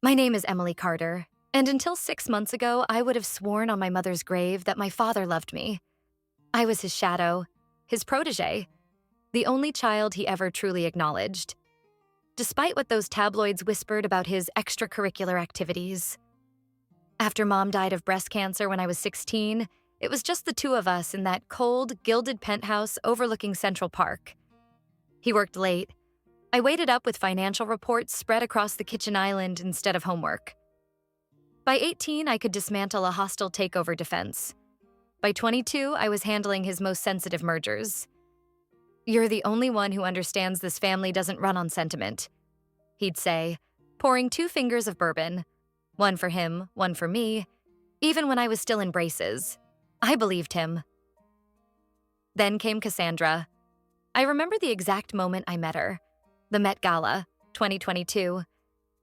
My name is Emily Carter, and until 6 months ago, I would have sworn on my mother's grave that my father loved me. I was his shadow, his protege, the only child he ever truly acknowledged. Despite what those tabloids whispered about his extracurricular activities. After Mom died of breast cancer when I was 16, it was just the two of us in that cold, gilded penthouse overlooking Central Park. He worked late. I waited up with financial reports spread across the kitchen island instead of homework. By 18, I could dismantle a hostile takeover defense. By 22, I was handling his most sensitive mergers. "You're the only one who understands this family doesn't run on sentiment," he'd say, pouring 2 fingers of bourbon, one for him, one for me, even when I was still in braces. I believed him. Then came Cassandra. I remember the exact moment I met her. The Met Gala, 2022.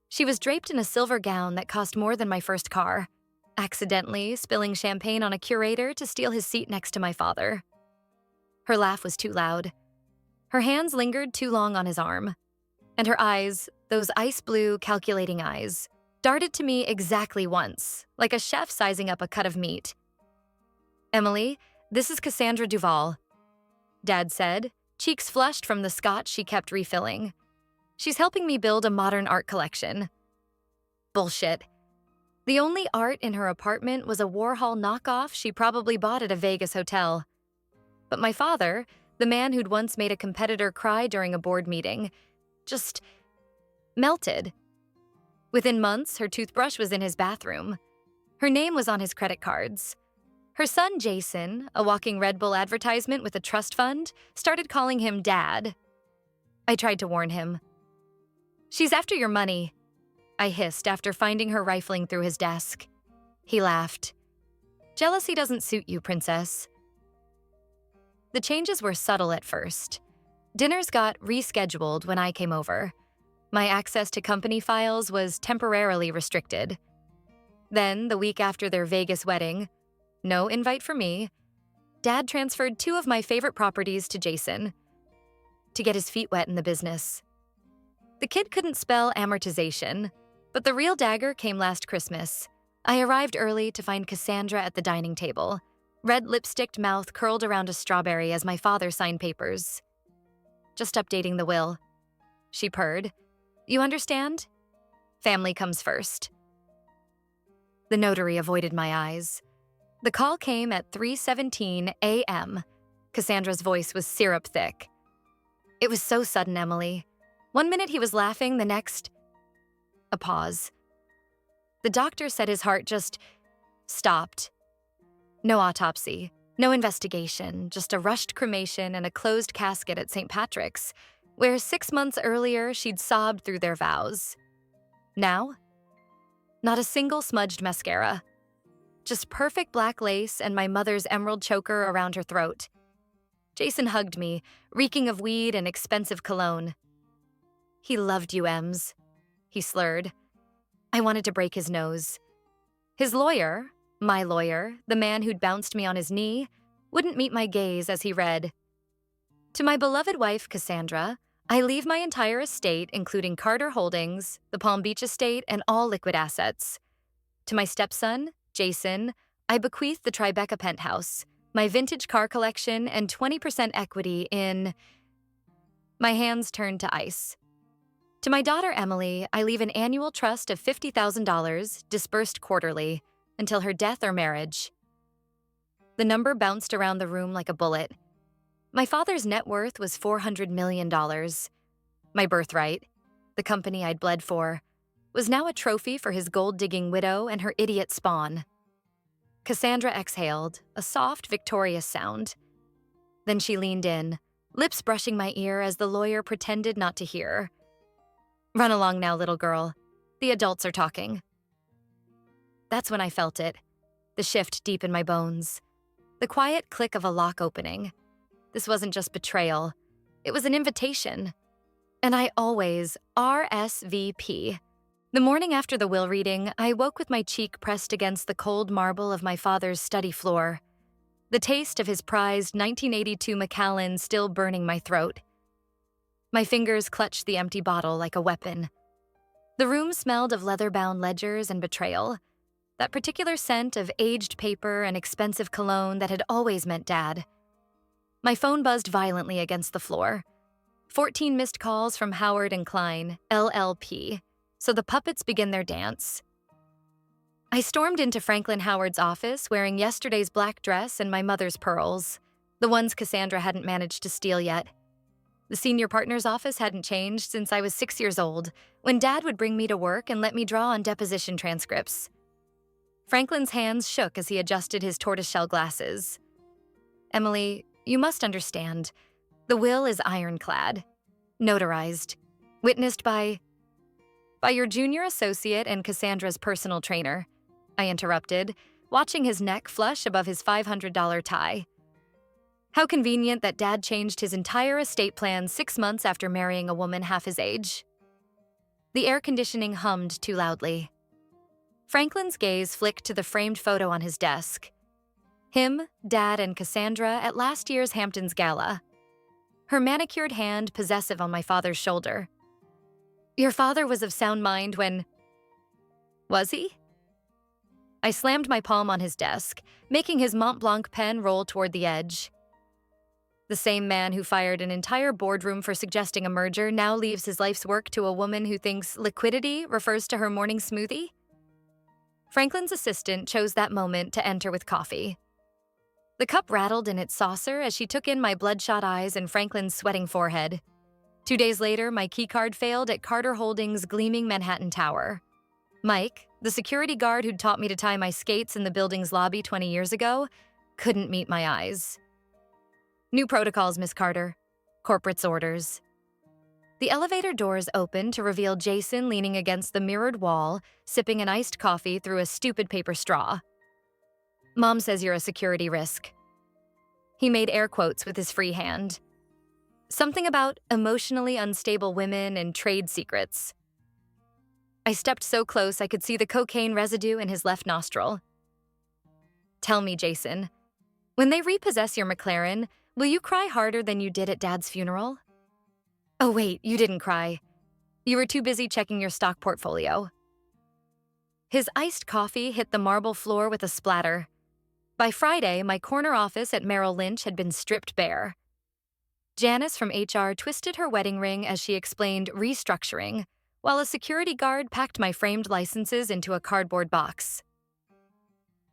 She was draped in a silver gown that cost more than my first car, accidentally spilling champagne on a curator to steal his seat next to my father. Her laugh was too loud. Her hands lingered too long on his arm. And her eyes, those ice blue, calculating eyes, darted to me exactly once, like a chef sizing up a cut of meat. "Emily, this is Cassandra Duval," Dad said, cheeks flushed from the scotch she kept refilling. "She's helping me build a modern art collection." Bullshit. The only art in her apartment was a Warhol knockoff she probably bought at a Vegas hotel. But my father, the man who'd once made a competitor cry during a board meeting, just melted. Within months, her toothbrush was in his bathroom. Her name was on his credit cards. Her son, Jason, a walking Red Bull advertisement with a trust fund, started calling him Dad. I tried to warn him. "She's after your money," I hissed after finding her rifling through his desk. He laughed. "Jealousy doesn't suit you, princess." The changes were subtle at first. Dinners got rescheduled when I came over. My access to company files was temporarily restricted. Then, the week after their Vegas wedding, no invite for me, Dad transferred 2 of my favorite properties to Jason to get his feet wet in the business. The kid couldn't spell amortization, but the real dagger came last Christmas. I arrived early to find Cassandra at the dining table, red lipsticked mouth curled around a strawberry as my father signed papers. "Just updating the will," she purred. "You understand? Family comes first." The notary avoided my eyes. The call came at 3:17 a.m. Cassandra's voice was syrup thick. "It was so sudden, Emily. One minute he was laughing, the next..." A pause. "The doctor said his heart just stopped. No autopsy, no investigation, just a rushed cremation and a closed casket at St. Patrick's, where 6 months earlier she'd sobbed through their vows. Now? Not a single smudged mascara. Just perfect black lace and my mother's emerald choker around her throat. Jason hugged me, reeking of weed and expensive cologne. "He loved you, Ems," he slurred. I wanted to break his nose. His lawyer, my lawyer, the man who'd bounced me on his knee, wouldn't meet my gaze as he read, "To my beloved wife, Cassandra, I leave my entire estate, including Carter Holdings, the Palm Beach estate, and all liquid assets. To my stepson, Jason, I bequeath the Tribeca penthouse, my vintage car collection, and 20% equity in..." My hands turned to ice. "To my daughter, Emily, I leave an annual trust of $50,000, disbursed quarterly, until her death or marriage." The number bounced around the room like a bullet. My father's net worth was $400 million. My birthright, the company I'd bled for, was now a trophy for his gold-digging widow and her idiot spawn. Cassandra exhaled, a soft, victorious sound. Then she leaned in, lips brushing my ear as the lawyer pretended not to hear. "Run along now, little girl. The adults are talking." That's when I felt it, the shift deep in my bones, the quiet click of a lock opening. This wasn't just betrayal. It was an invitation. And I always RSVP. The morning after the will reading, I woke with my cheek pressed against the cold marble of my father's study floor, the taste of his prized 1982 Macallan still burning my throat. My fingers clutched the empty bottle like a weapon. The room smelled of leather-bound ledgers and betrayal, that particular scent of aged paper and expensive cologne that had always meant Dad. My phone buzzed violently against the floor. 14 missed calls from Howard and Klein, LLP, so the puppets begin their dance. I stormed into Franklin Howard's office wearing yesterday's black dress and my mother's pearls, the ones Cassandra hadn't managed to steal yet. The senior partner's office hadn't changed since I was 6 years old, when Dad would bring me to work and let me draw on deposition transcripts. Franklin's hands shook as he adjusted his tortoiseshell glasses. Emily, you must understand. The will is ironclad, notarized, witnessed by your junior associate and Cassandra's personal trainer, I interrupted, watching his neck flush above his $500 tie. How convenient that Dad changed his entire estate plan 6 months after marrying a woman half his age. The air conditioning hummed too loudly. Franklin's gaze flicked to the framed photo on his desk. Him, Dad, and Cassandra at last year's Hamptons Gala. Her manicured hand possessive on my father's shoulder. Your father was of sound mind when... Was he? I slammed my palm on his desk, making his Mont Blanc pen roll toward the edge. The same man who fired an entire boardroom for suggesting a merger now leaves his life's work to a woman who thinks liquidity refers to her morning smoothie? Franklin's assistant chose that moment to enter with coffee. The cup rattled in its saucer as she took in my bloodshot eyes and Franklin's sweating forehead. 2 days later, my keycard failed at Carter Holdings' gleaming Manhattan Tower. Mike, the security guard who'd taught me to tie my skates in the building's lobby 20 years ago, couldn't meet my eyes. New protocols, Miss Carter. Corporate's orders. The elevator doors opened to reveal Jason leaning against the mirrored wall, sipping an iced coffee through a stupid paper straw. Mom says you're a security risk. He made air quotes with his free hand. Something about emotionally unstable women and trade secrets. I stepped so close I could see the cocaine residue in his left nostril. Tell me, Jason, when they repossess your McLaren, will you cry harder than you did at Dad's funeral? Oh wait, you didn't cry. You were too busy checking your stock portfolio. His iced coffee hit the marble floor with a splatter. By Friday, my corner office at Merrill Lynch had been stripped bare. Janice from HR twisted her wedding ring as she explained restructuring, while a security guard packed my framed licenses into a cardboard box.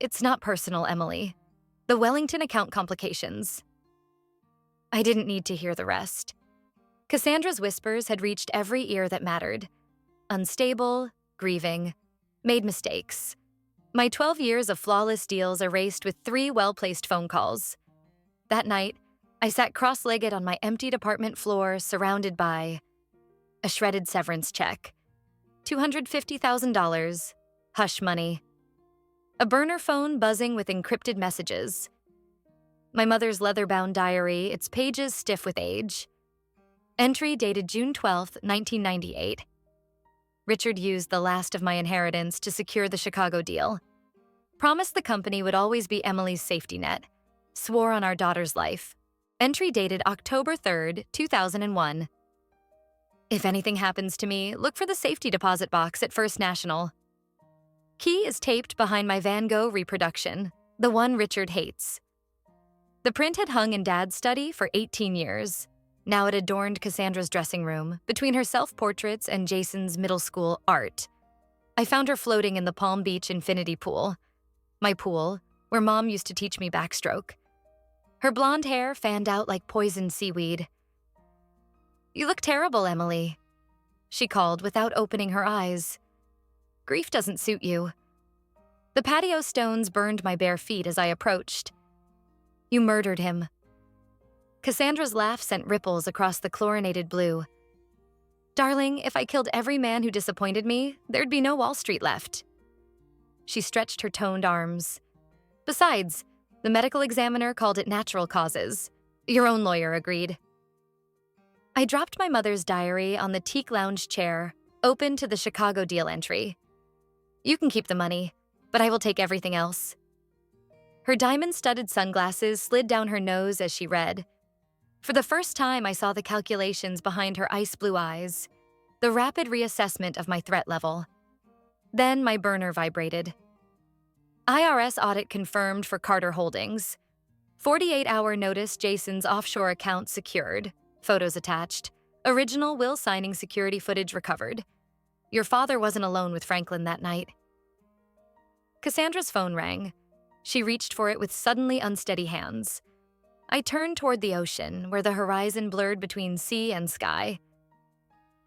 It's not personal, Emily. The Wellington account complications. I didn't need to hear the rest. Cassandra's whispers had reached every ear that mattered. Unstable, grieving, made mistakes. My 12 years of flawless deals erased with 3 well-placed phone calls. That night, I sat cross-legged on my empty apartment floor, surrounded by a shredded severance check, $250,000, hush money, a burner phone buzzing with encrypted messages, my mother's leather-bound diary, its pages stiff with age, entry dated June 12, 1998. Richard used the last of my inheritance to secure the Chicago deal, promised the company would always be Emily's safety net, swore on our daughter's life. Entry dated October 3, 2001. If anything happens to me, look for the safety deposit box at First National. Key is taped behind my Van Gogh reproduction, the one Richard hates. The print had hung in Dad's study for 18 years. Now it adorned Cassandra's dressing room, between her self-portraits and Jason's middle school art. I found her floating in the Palm Beach infinity pool. My pool, where Mom used to teach me backstroke. Her blonde hair fanned out like poisoned seaweed. You look terrible, Emily, she called without opening her eyes. Grief doesn't suit you. The patio stones burned my bare feet as I approached. You murdered him. Cassandra's laugh sent ripples across the chlorinated blue. Darling, if I killed every man who disappointed me, there'd be no Wall Street left. She stretched her toned arms. Besides, the medical examiner called it natural causes. Your own lawyer agreed. I dropped my mother's diary on the teak lounge chair, open to the Chicago deal entry. You can keep the money, but I will take everything else. Her diamond-studded sunglasses slid down her nose as she read. For the first time, I saw the calculations behind her ice blue eyes. the rapid reassessment of my threat level. Then my burner vibrated. IRS audit confirmed for Carter Holdings. 48-hour notice Jason's offshore account secured. Photos attached. Original will signing security footage recovered. Your father wasn't alone with Franklin that night. Cassandra's phone rang. She reached for it with suddenly unsteady hands. I turned toward the ocean, where the horizon blurred between sea and sky.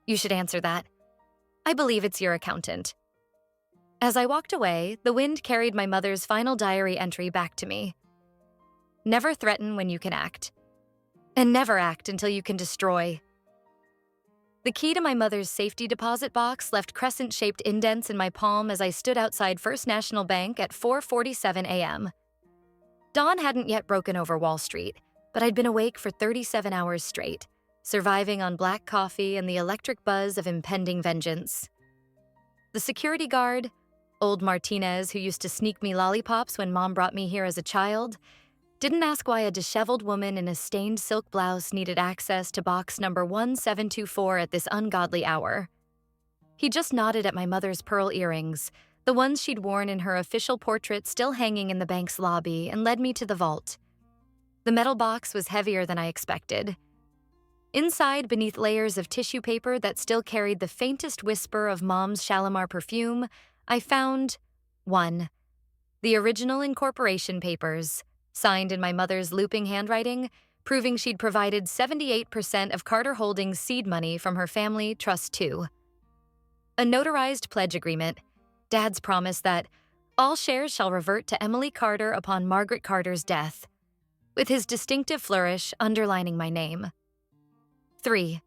You should answer that. I believe it's your accountant. As I walked away, the wind carried my mother's final diary entry back to me. Never threaten when you can act. And never act until you can destroy. The key to my mother's safety deposit box left crescent-shaped indents in my palm as I stood outside First National Bank at 4:47 a.m. Dawn hadn't yet broken over Wall Street, but I'd been awake for 37 hours straight, surviving on black coffee and the electric buzz of impending vengeance. The security guard, old Martinez who used to sneak me lollipops when Mom brought me here as a child, didn't ask why a disheveled woman in a stained silk blouse needed access to box number 1724 at this ungodly hour. He just nodded at my mother's pearl earrings, the ones she'd worn in her official portrait still hanging in the bank's lobby, and led me to the vault. The metal box was heavier than I expected. Inside, beneath layers of tissue paper that still carried the faintest whisper of Mom's Shalimar perfume, I found 1. The original incorporation papers, signed in my mother's looping handwriting, proving she'd provided 78% of Carter Holdings' seed money from her family trust 2. A notarized pledge agreement, Dad's promise that all shares shall revert to Emily Carter upon Margaret Carter's death, with his distinctive flourish underlining my name. 3.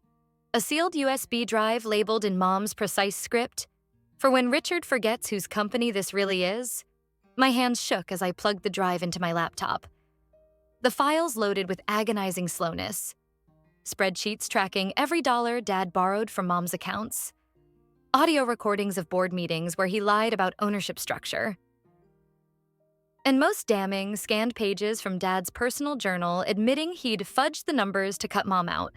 A sealed USB drive labeled in Mom's precise script, for when Richard forgets whose company this really is. My hands shook as I plugged the drive into my laptop. The files loaded with agonizing slowness. Spreadsheets tracking every dollar Dad borrowed from Mom's accounts. Audio recordings of board meetings where he lied about ownership structure. And most damning, scanned pages from Dad's personal journal admitting he'd fudged the numbers to cut Mom out.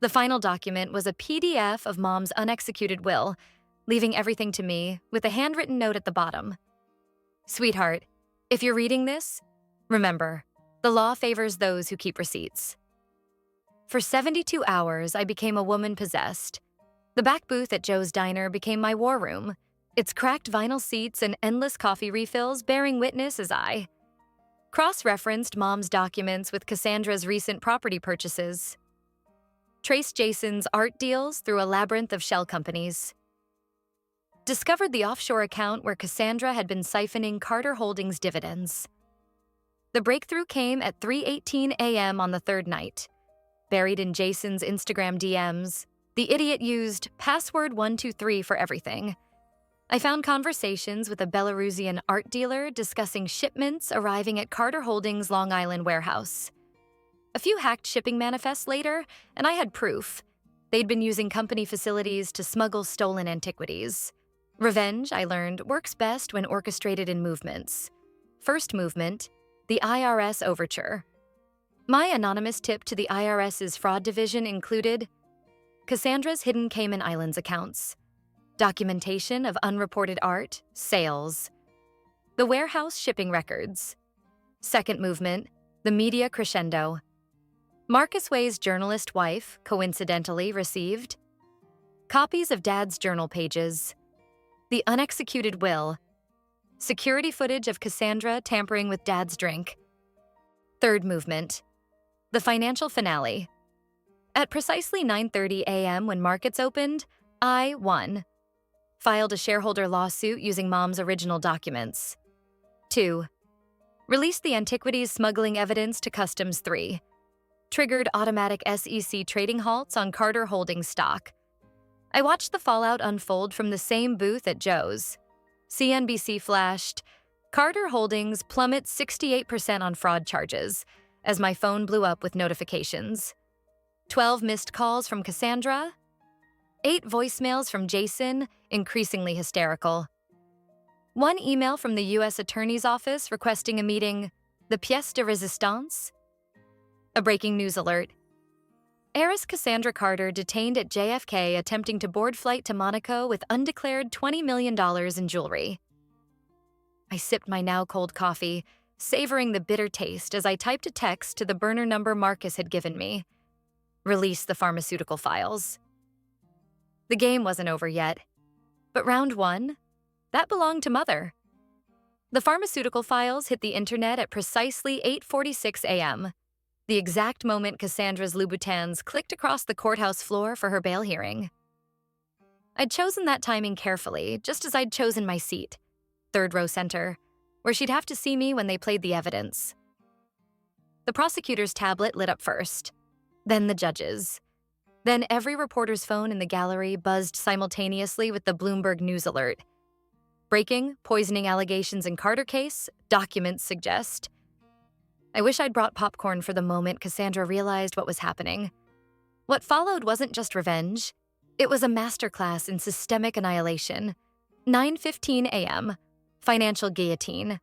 The final document was a PDF of Mom's unexecuted will, leaving everything to me, with a handwritten note at the bottom. Sweetheart, if you're reading this, remember, the law favors those who keep receipts. For 72 hours, I became a woman possessed. The back booth at Joe's Diner became my war room, its cracked vinyl seats and endless coffee refills bearing witness as I cross-referenced Mom's documents with Cassandra's recent property purchases, traced Jason's art deals through a labyrinth of shell companies, discovered the offshore account where Cassandra had been siphoning Carter Holdings dividends. The breakthrough came at 3:18 a.m. on the third night. Buried in Jason's Instagram DMs, the idiot used password 123 for everything. I found conversations with a Belarusian art dealer discussing shipments arriving at Carter Holdings' Long Island warehouse. A few hacked shipping manifests later, and I had proof. They'd been using company facilities to smuggle stolen antiquities. Revenge, I learned, works best when orchestrated in movements. First movement, the IRS overture. My anonymous tip to the IRS's fraud division included Cassandra's hidden Cayman Islands accounts, documentation of unreported art, sales, the warehouse shipping records. Second movement, the media crescendo. Marcus Way's journalist wife, coincidentally, received copies of Dad's journal pages, the unexecuted will, security footage of Cassandra tampering with Dad's drink. Third movement, the financial finale. At precisely 9:30 a.m. when markets opened, I won. Filed a shareholder lawsuit using Mom's original documents. 2. Released the antiquities smuggling evidence to Customs 3. Triggered automatic SEC trading halts on Carter Holdings stock. I watched the fallout unfold from the same booth at Joe's. CNBC flashed, Carter Holdings plummets 68% on fraud charges, as my phone blew up with notifications. 12 missed calls from Cassandra, 8 voicemails from Jason, increasingly hysterical. 1 email from the U.S. Attorney's Office requesting a meeting, the pièce de résistance. A breaking news alert. Heiress Cassandra Carter detained at JFK attempting to board flight to Monaco with undeclared $20 million in jewelry. I sipped my now cold coffee, savoring the bitter taste as I typed a text to the burner number Marcus had given me. Release the pharmaceutical files. The game wasn't over yet, but round one, that belonged to Mother. The pharmaceutical files hit the internet at precisely 8:46 a.m., the exact moment Cassandra's Louboutins clicked across the courthouse floor for her bail hearing. I'd chosen that timing carefully, just as I'd chosen my seat, third row center, where she'd have to see me when they played the evidence. The prosecutor's tablet lit up first, then the judge's. Then every reporter's phone in the gallery buzzed simultaneously with the Bloomberg News alert. Breaking, poisoning allegations in Carter case, documents suggest. I wish I'd brought popcorn for the moment Cassandra realized what was happening. What followed wasn't just revenge. It was a masterclass in systemic annihilation. 9:15 a.m., financial guillotine.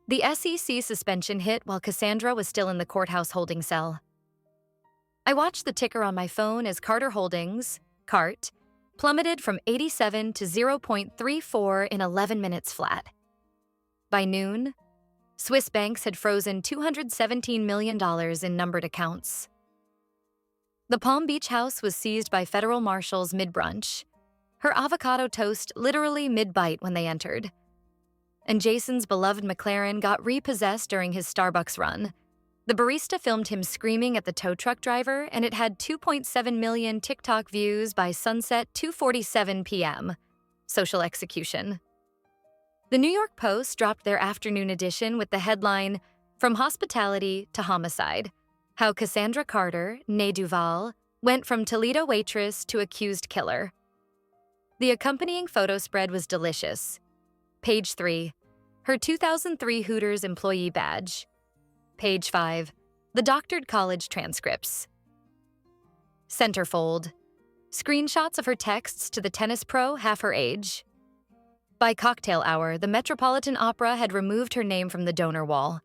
The SEC suspension hit while Cassandra was still in the courthouse holding cell. I watched the ticker on my phone as Carter Holdings, CART, plummeted from 87 to 0.34 in 11 minutes flat. By noon, Swiss banks had frozen $217 million in numbered accounts. The Palm Beach house was seized by federal marshals mid-brunch, her avocado toast literally mid-bite when they entered. And Jason's beloved McLaren got repossessed during his Starbucks run. The barista filmed him screaming at the tow truck driver, and it had 2.7 million TikTok views by sunset 2:47 p.m. Social execution. The New York Post dropped their afternoon edition with the headline, "From Hospitality to Homicide: How Cassandra Carter, née Duval, went from Toledo waitress to accused killer." The accompanying photo spread was delicious. Page 3, her 2003 Hooters employee badge. Page 5, the doctored college transcripts. Centerfold, screenshots of her texts to the tennis pro half her age. By cocktail hour, the Metropolitan Opera had removed her name from the donor wall.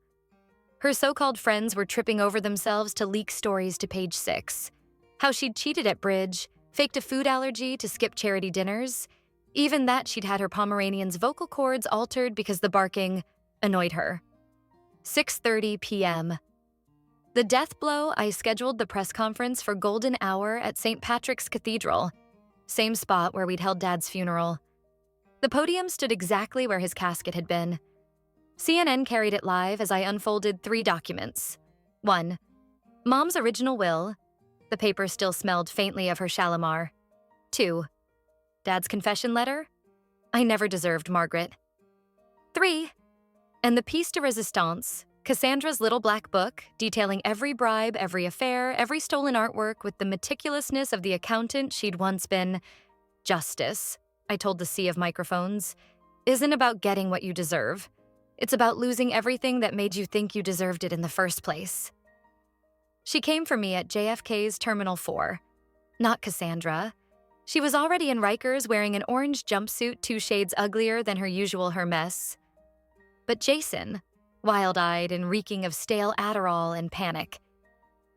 Her so-called friends were tripping over themselves to leak stories to Page 6. How she'd cheated at bridge, faked a food allergy to skip charity dinners. Even that she'd had her Pomeranian's vocal cords altered because the barking annoyed her. 6:30 p.m. The death blow, I scheduled the press conference for golden hour at St. Patrick's Cathedral, same spot where we'd held Dad's funeral. The podium stood exactly where his casket had been. CNN carried it live as I unfolded 3 documents. 1. Mom's original will. The paper still smelled faintly of her Shalimar. 2. Dad's confession letter. I never deserved Margaret. 3. And the piece de resistance, Cassandra's little black book, detailing every bribe, every affair, every stolen artwork with the meticulousness of the accountant she'd once been. Justice, I told the sea of microphones, isn't about getting what you deserve. It's about losing everything that made you think you deserved it in the first place. She came for me at JFK's Terminal 4. Not Cassandra. She was already in Rikers wearing an orange jumpsuit 2 shades uglier than her usual Hermes. But Jason, wild-eyed and reeking of stale Adderall and panic.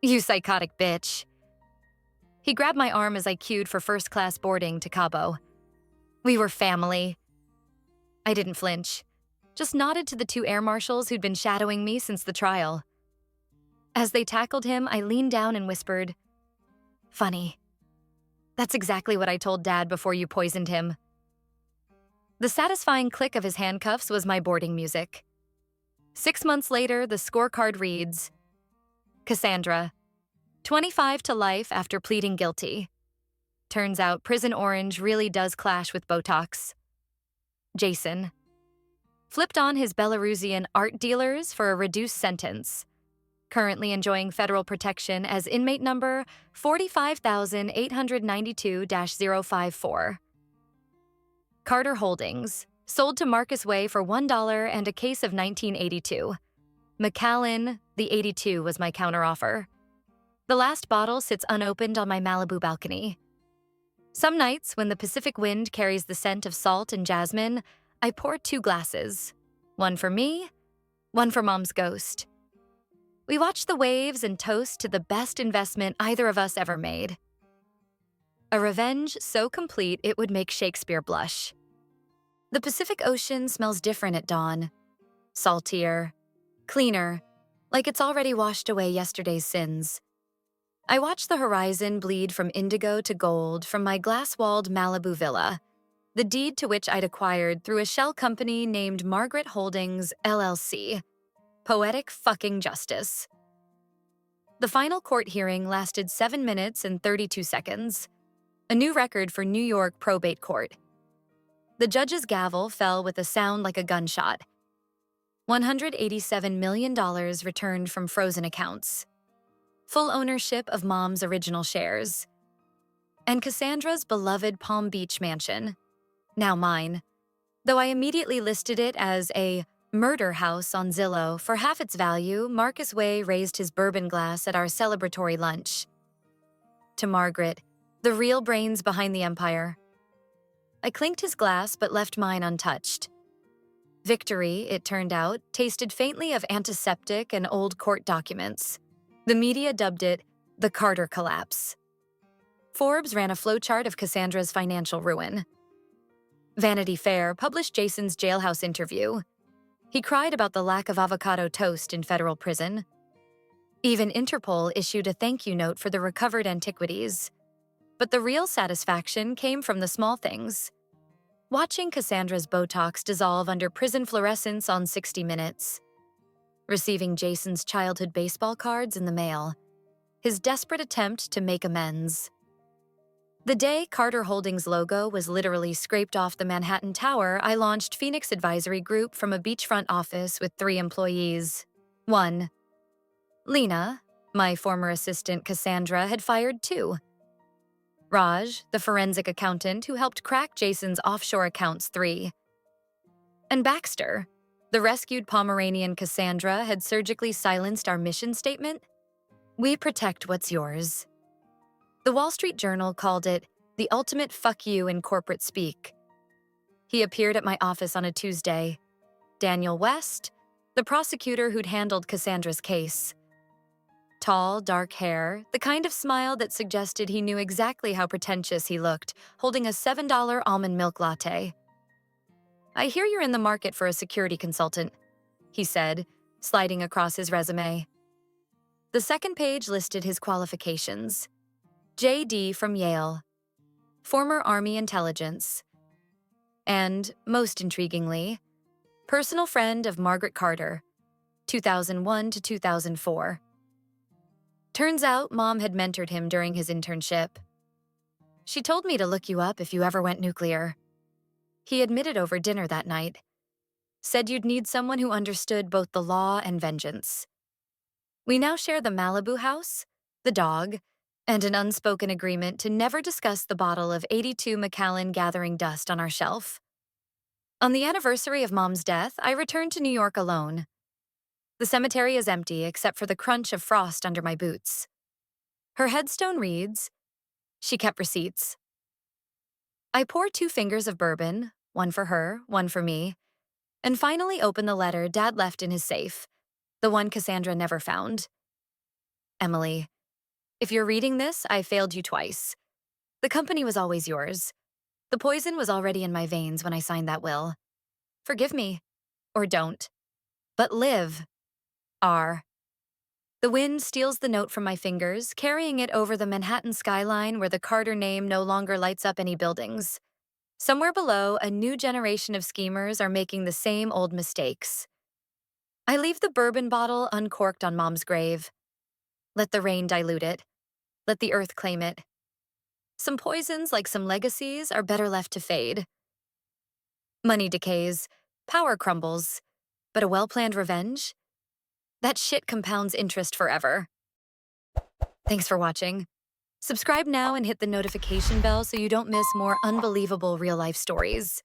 You psychotic bitch. He grabbed my arm as I queued for first-class boarding to Cabo. We were family. I didn't flinch, just nodded to the 2 air marshals who'd been shadowing me since the trial. As they tackled him, I leaned down and whispered, "Funny. That's exactly what I told Dad before you poisoned him." The satisfying click of his handcuffs was my boarding music. 6 months later, the scorecard reads, Cassandra, 25 to life after pleading guilty. Turns out Prison Orange really does clash with Botox. Jason, flipped on his Belarusian art dealers for a reduced sentence. Currently enjoying federal protection as inmate number 45,892-054. Carter Holdings, sold to Marcus Way for $1 and a case of 1982. Macallan, the 82 was my counteroffer. The last bottle sits unopened on my Malibu balcony. Some nights, when the Pacific wind carries the scent of salt and jasmine, I pour 2 glasses. One for me, one for Mom's ghost. We watch the waves and toast to the best investment either of us ever made. A revenge so complete it would make Shakespeare blush. The Pacific Ocean smells different at dawn. Saltier, cleaner, like it's already washed away yesterday's sins. I watch the horizon bleed from indigo to gold from my glass-walled Malibu villa, the deed to which I'd acquired through a shell company named Margaret Holdings, LLC. Poetic fucking justice. The final court hearing lasted 7 minutes and 32 seconds, a new record for New York probate court. The judge's gavel fell with a sound like a gunshot. $187 million returned from frozen accounts. Full ownership of Mom's original shares. And Cassandra's beloved Palm Beach mansion, now mine, though I immediately listed it as a murder house on Zillow for half its value. Marcus Way raised his bourbon glass at our celebratory lunch. To Margaret, the real brains behind the empire. I clinked his glass but left mine untouched. Victory, it turned out, tasted faintly of antiseptic and old court documents. The media dubbed it the Carter Collapse. Forbes ran a flowchart of Cassandra's financial ruin. Vanity Fair published Jason's jailhouse interview. He cried about the lack of avocado toast in federal prison. Even Interpol issued a thank you note for the recovered antiquities. But the real satisfaction came from the small things. Watching Cassandra's Botox dissolve under prison fluorescence on 60 Minutes. Receiving Jason's childhood baseball cards in the mail. His desperate attempt to make amends. The day Carter Holdings' logo was literally scraped off the Manhattan Tower, I launched Phoenix Advisory Group from a beachfront office with 3 employees. 1. Lena, my former assistant Cassandra, had fired 2. Raj, the forensic accountant who helped crack Jason's offshore accounts, 3. And Baxter, the rescued Pomeranian Cassandra, had surgically silenced our mission statement. We protect what's yours. The Wall Street Journal called it the ultimate fuck you in corporate speak. He appeared at my office on a Tuesday. Daniel West, the prosecutor who'd handled Cassandra's case. Tall, dark hair, the kind of smile that suggested he knew exactly how pretentious he looked, holding a $7 almond milk latte. I hear you're in the market for a security consultant, he said, sliding across his resume. The second page listed his qualifications. J.D. from Yale, former Army intelligence, and, most intriguingly, personal friend of Margaret Carter, 2001 to 2004. Turns out Mom had mentored him during his internship. She told me to look you up if you ever went nuclear. He admitted over dinner that night. Said you'd need someone who understood both the law and vengeance. We now share the Malibu house, the dog, and an unspoken agreement to never discuss the bottle of 82 Macallan gathering dust on our shelf. On the anniversary of Mom's death, I returned to New York alone. The cemetery is empty except for the crunch of frost under my boots. Her headstone reads, "She kept receipts." I pour 2 fingers of bourbon, one for her, one for me, and finally open the letter Dad left in his safe, the one Cassandra never found. Emily, if you're reading this, I failed you twice. The company was always yours. The poison was already in my veins when I signed that will. Forgive me. Or don't. But live. R. The wind steals the note from my fingers, carrying it over the Manhattan skyline where the Carter name no longer lights up any buildings. Somewhere below, a new generation of schemers are making the same old mistakes. I leave the bourbon bottle uncorked on Mom's grave. Let the rain dilute it. Let the earth claim it. Some poisons, like some legacies, are better left to fade. Money decays, power crumbles, but a well-planned revenge? That shit compounds interest forever. Thanks for watching. Subscribe now and hit the notification bell so you don't miss more unbelievable real-life stories.